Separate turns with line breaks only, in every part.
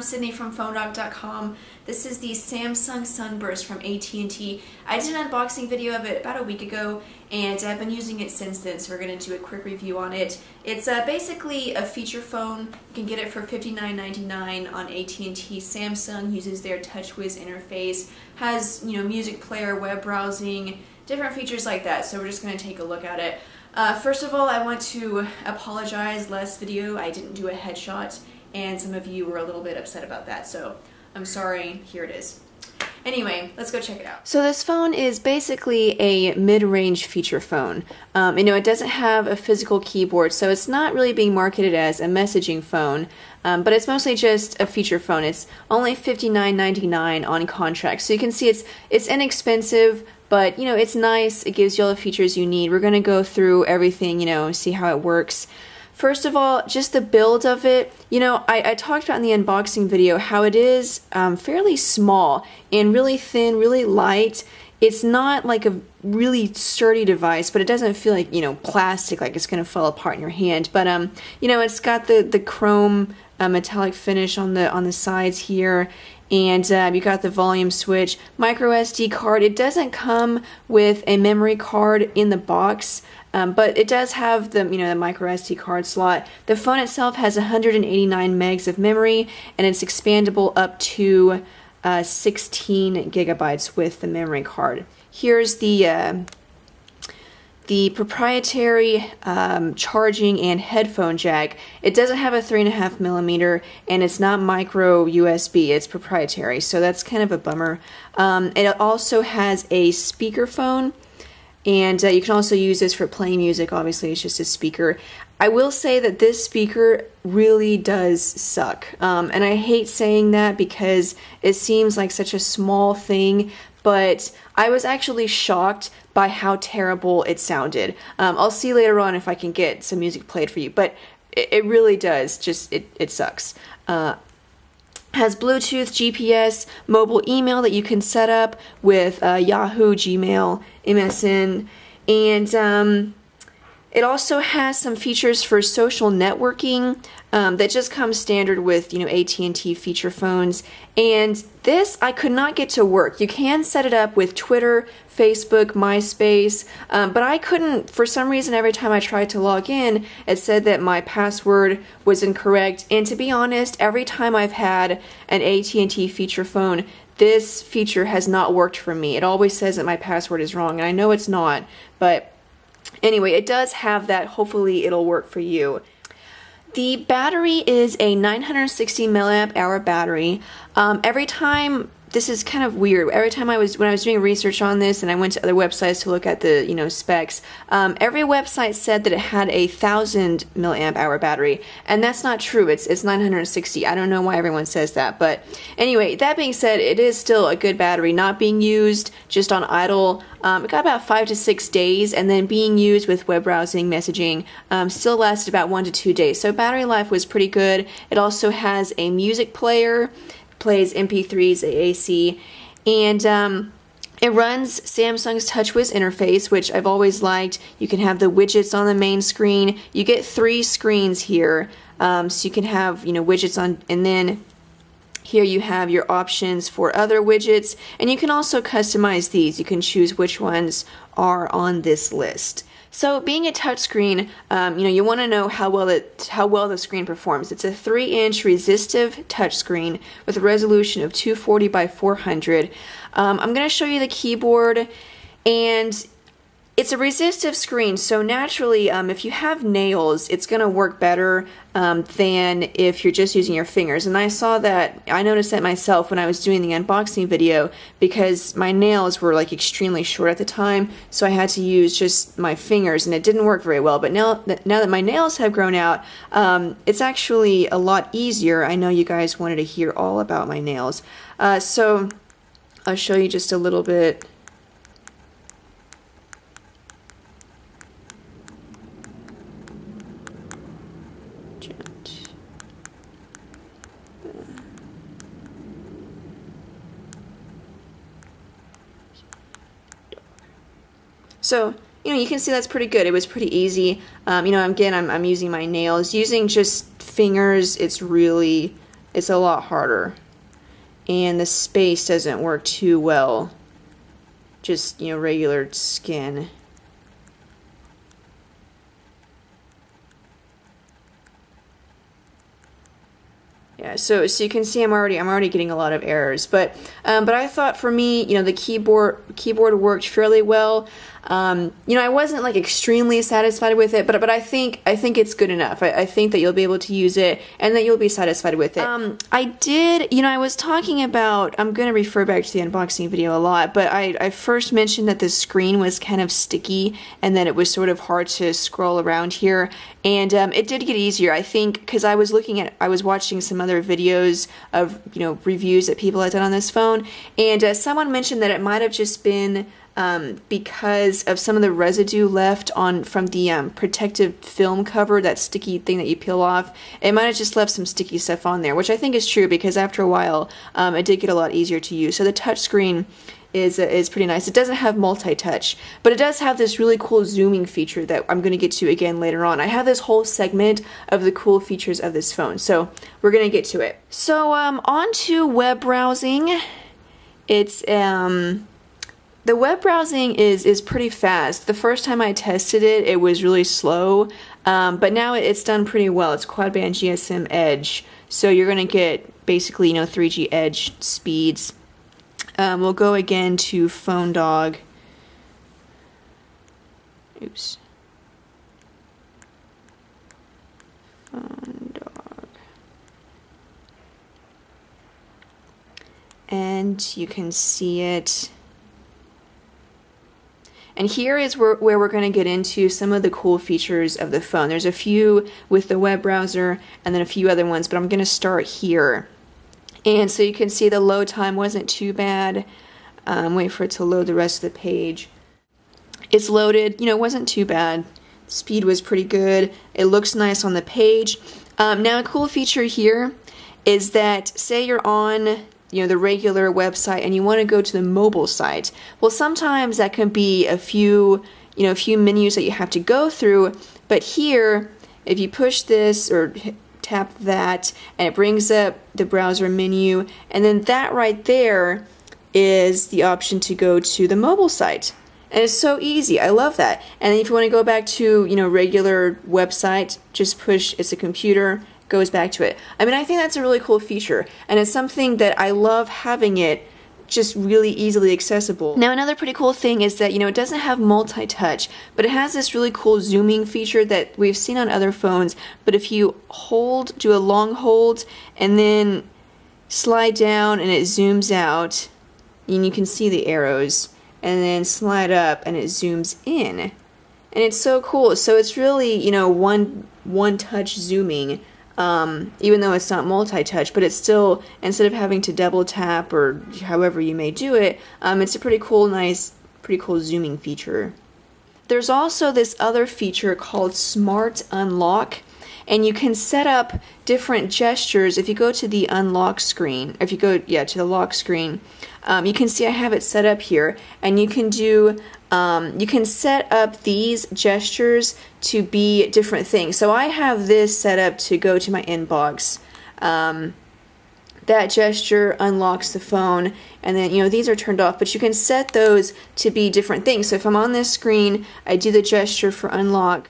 Sydney from PhoneDoc.com. This is the Samsung Sunburst from AT&T. I did an unboxing video of it about a week ago, and I've been using it since then, so we're going to do a quick review on it. It's basically a feature phone. You can get it for $59.99 on AT&T. Samsung uses their TouchWiz interface, has, you know, music player, web browsing, different features like that, so we're just going to take a look at it. First of all, I want to apologize. Last video I didn't do a headshot, and some of you were a little bit upset about that, so I'm sorry. Here it is. Anyway, let's go check it out. So this phone is basically a mid-range feature phone. You know, it doesn't have a physical keyboard, so it's not really being marketed as a messaging phone, but it's mostly just a feature phone. It's only $59.99 on contract, so you can see it's inexpensive, but you know, it's nice. It gives you all the features you need. We're going to go through everything, you know, see how it works. First of all, just the build of it. You know, I talked about in the unboxing video how it is fairly small and really thin, really light. It's not like a really sturdy device, but it doesn't feel like, you know, plastic, like it's going to fall apart in your hand. But you know, it's got the chrome metallic finish on the sides here, and you got the volume switch, micro SD card. It doesn't come with a memory card in the box. But it does have the, you know, the micro SD card slot. The phone itself has 189 megs of memory, and it's expandable up to 16 gigabytes with the memory card. Here's the proprietary charging and headphone jack. It doesn't have a 3.5 millimeter, and it's not micro USB. It's proprietary, so that's kind of a bummer. It also has a speakerphone. And you can also use this for playing music. Obviously, it's just a speaker. I will say that this speaker really does suck. And I hate saying that because it seems like such a small thing, but I was actually shocked by how terrible it sounded. I'll see later on if I can get some music played for you, but it really does. Just, it sucks. Has Bluetooth, GPS, mobile email that you can set up with Yahoo, Gmail, MSN, and it also has some features for social networking that just comes standard with, you know, AT&T feature phones. And this I could not get to work. You can set it up with Twitter, Facebook, MySpace, but I couldn't. For some reason, every time I tried to log in, it said that my password was incorrect. And to be honest, every time I've had an AT&T feature phone, this feature has not worked for me. It always says that my password is wrong, and I know it's not, but anyway, it does have that. Hopefully it'll work for you. The battery is a 960 milliamp hour battery. Every time, this is kind of weird. Every time when I was doing research on this, and I went to other websites to look at the, you know, specs, every website said that it had a 1000 milliamp hour battery, and that's not true. It's 960. I don't know why everyone says that, but anyway, that being said, it is still a good battery, not being used just on idle. It got about 5 to 6 days, and then being used with web browsing, messaging, still lasted about 1 to 2 days. So battery life was pretty good. It also has a music player, plays MP3s, AAC, and it runs Samsung's TouchWiz interface, which I've always liked. You can have the widgets on the main screen. You get 3 screens here, so you can have, you know, widgets on, and then here you have your options for other widgets, and you can also customize these. You can choose which ones are on this list. So being a touchscreen, you know, you want to know how well the screen performs. It's a 3-inch resistive touchscreen with a resolution of 240 by 400. I'm going to show you the keyboard, and it's a resistive screen, so naturally, if you have nails, it's going to work better than if you're just using your fingers. And I noticed that myself when I was doing the unboxing video, because my nails were like extremely short at the time, so I had to use just my fingers, and it didn't work very well. But now that my nails have grown out, it's actually a lot easier. I know you guys wanted to hear all about my nails, so I'll show you just a little bit. So, you know, you can see that's pretty good. It was pretty easy. You know, again, I'm using my nails. Using just fingers, it's really it's a lot harder. And the space doesn't work too well. Just, you know, regular skin. Yeah, so you can see I'm already getting a lot of errors, but I thought for me, you know, the keyboard worked fairly well. You know, I wasn't like extremely satisfied with it, but I think it's good enough. I think that you'll be able to use it and that you'll be satisfied with it. I did, you know, I was talking about, I'm going to refer back to the unboxing video a lot, but I first mentioned that the screen was kind of sticky and that it was sort of hard to scroll around here, and it did get easier, I think, because I was watching some other videos of, you know, reviews that people had done on this phone, and someone mentioned that it might have just been because of some of the residue left from the protective film cover, that sticky thing that you peel off. It might have just left some sticky stuff on there, which I think is true, because after a while it did get a lot easier to use. So the touch screen is pretty nice. It doesn't have multi-touch, but it does have this really cool zooming feature that I'm going to get to again later on. I have this whole segment of the cool features of this phone, so we're going to get to it. So on to web browsing. It's the web browsing is pretty fast. The first time I tested it, it was really slow, but now it's done pretty well. It's quad-band GSM Edge, so you're going to get basically, you know, 3G Edge speeds. We'll go again to Phone Dog. Oops. Phone Dog. And you can see it. And here is where we're going to get into some of the cool features of the phone. There's a few with the web browser and then a few other ones, but I'm going to start here. And so you can see the load time wasn't too bad. Wait for it to load the rest of the page. It's loaded, you know, it wasn't too bad. Speed was pretty good. It looks nice on the page. Now a cool feature here is that, say you're on, you know, the regular website and you want to go to the mobile site. Well, sometimes that can be a few menus that you have to go through, but here, if you push this or tap that, and it brings up the browser menu, and then that right there is the option to go to the mobile site. And it's so easy. I love that. And then if you want to go back to, you know, regular website, just push, it's a computer, goes back to it. I mean, I think that's a really cool feature, and it's something that I love having it just really easily accessible. Now, another pretty cool thing is that, you know, it doesn't have multi-touch, but it has this really cool zooming feature that we've seen on other phones. But if you do a long hold and then slide down and it zooms out, and you can see the arrows, and then slide up and it zooms in. And it's so cool. So it's really, you know, one touch zooming. Even though it's not multi-touch, but it's still, instead of having to double tap or however you may do it, it's a pretty cool zooming feature. There's also this other feature called Smart Unlock, and you can set up different gestures. If you go to the unlock screen, if you go, to the lock screen, you can see I have it set up here, and you can do you can set up these gestures to be different things. So I have this set up to go to my inbox. That gesture unlocks the phone, and then, you know, these are turned off, but you can set those to be different things. So if I'm on this screen, I do the gesture for unlock,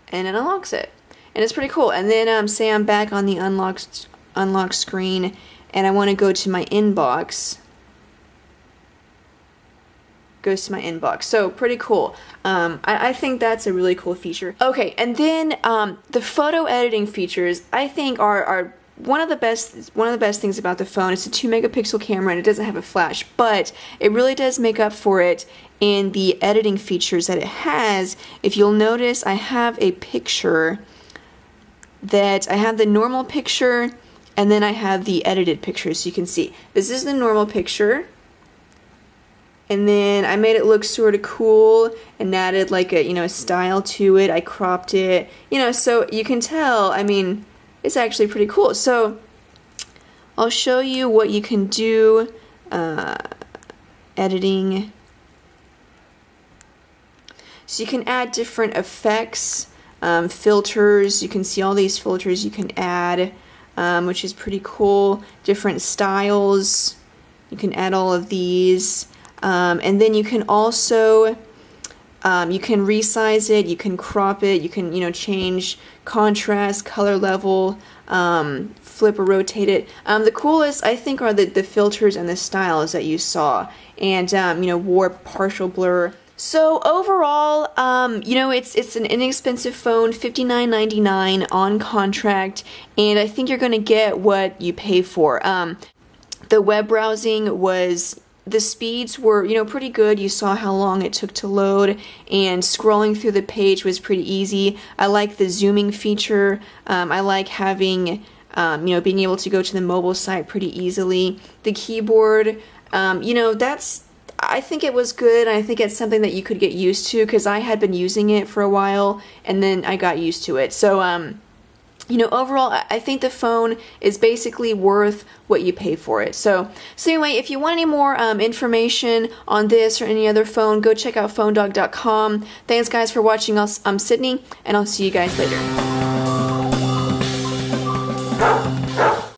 and it unlocks it. And it's pretty cool. And then say I'm back on the unlock screen, and I want to go to my inbox. Goes to my inbox. So pretty cool. I think that's a really cool feature. Okay, and then the photo editing features I think are one of the best things about the phone. It's a 2-megapixel camera and it doesn't have a flash, but it really does make up for it in the editing features that it has. If you'll notice, I have a picture that I have the normal picture, and then I have the edited picture. So you can see this is the normal picture. And then I made it look sort of cool and added like a, you know, style to it. I cropped it, you know, so you can tell, I mean, it's actually pretty cool. So I'll show you what you can do, editing. So you can add different effects, filters. You can see all these filters you can add. which is pretty cool. Different styles. You can add all of these. And then you can also, you can resize it, you can crop it, you can, change contrast, color level, flip or rotate it. The coolest, I think, are the filters and the styles that you saw. And, warp, partial blur. So overall, it's an inexpensive phone, $59.99 on contract, and I think you're going to get what you pay for. The web browsing the speeds were, pretty good. You saw how long it took to load, and scrolling through the page was pretty easy. I like the zooming feature. I like having, being able to go to the mobile site pretty easily. The keyboard, I think it was good. I think it's something that you could get used to, because I had been using it for a while, and then I got used to it. So, overall, I think the phone is basically worth what you pay for it. So anyway, if you want any more information on this or any other phone, go check out phonedog.com. Thanks, guys, for watching. I'm Sydney, and I'll see you guys later.